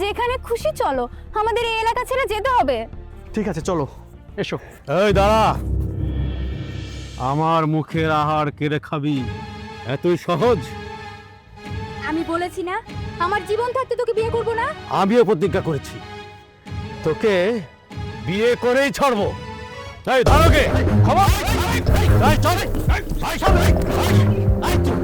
যেখানে খুশি চলো, আমাদের এই এলাকা ছেড়ে যেতে হবে। ঠিক আছে চলো, এসো। এই দাঁড়া, আমার মুখের আহার কেড়ে খাবি এতই সহজ? আমি বলেছি না আমার জীবন থাকতে তোকে বিয়ে করব না। আমিও প্রতিজ্ঞা করেছি তোকে বিয়ে করেই ছাড়বো। এই দাঁড়াকে খবর, এই চল, এই চল, এই চল।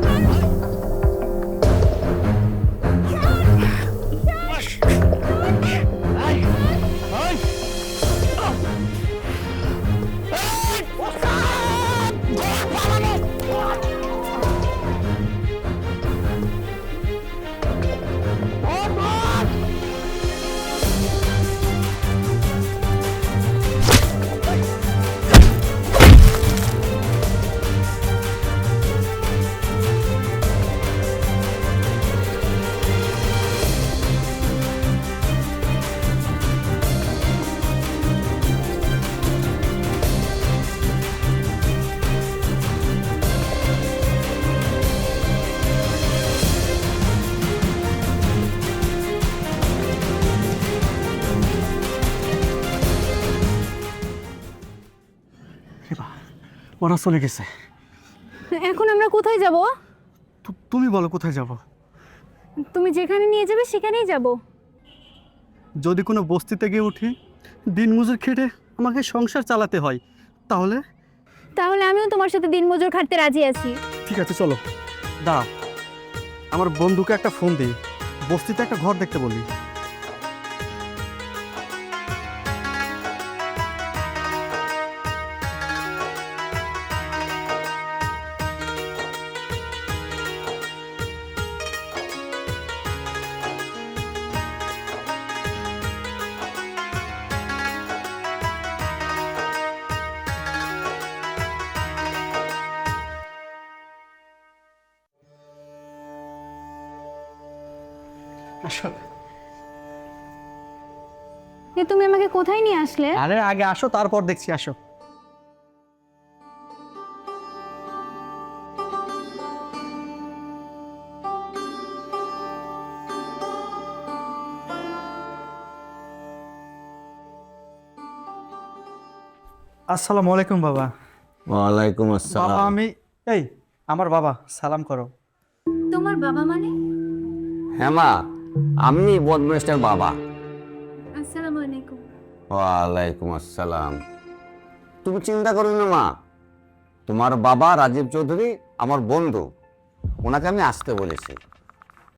ওরা চলে গেছে। এখন আমরা কোথায় যাব? তুমি বলো কোথায় যাব? তুমি যেখানে নিয়ে যাবে সেখানেই যাব। যদি কোনো বস্তিতে গিয়ে উঠি, দিনমজুর খেটে আমাকে সংসার চালাতে হয়, তাহলে? তাহলে আমিও তোমার সাথে দিনমজুর খাটতে রাজি আছি। ঠিক আছে চলো। দাঁড়াও, আমার বন্ধুকে একটা ফোন দিই, বস্তিতে একটা ঘর দেখতে বলি। আসো। তুমি আমাকে কোথায় নিয়ে আসলে? আরে আগে আসো, তারপর দেখছি, আসো। আসসালামু আলাইকুম বাবা। ওয়ালাইকুম বাবা আসসালাম। আমি এই আমার বাবা, সালাম করো। তোমার বাবা মানে? হ্যাঁ মা, আমি বদমাইশের বাবা। আসসালামু আলাইকুম। ওয়ালাইকুম আসসালাম। তুমি চিন্তা করো না মা, তোমার বাবা রাজীব চৌধুরী আমার বন্ধু, ওনাকে আমি আসতে বলেছি।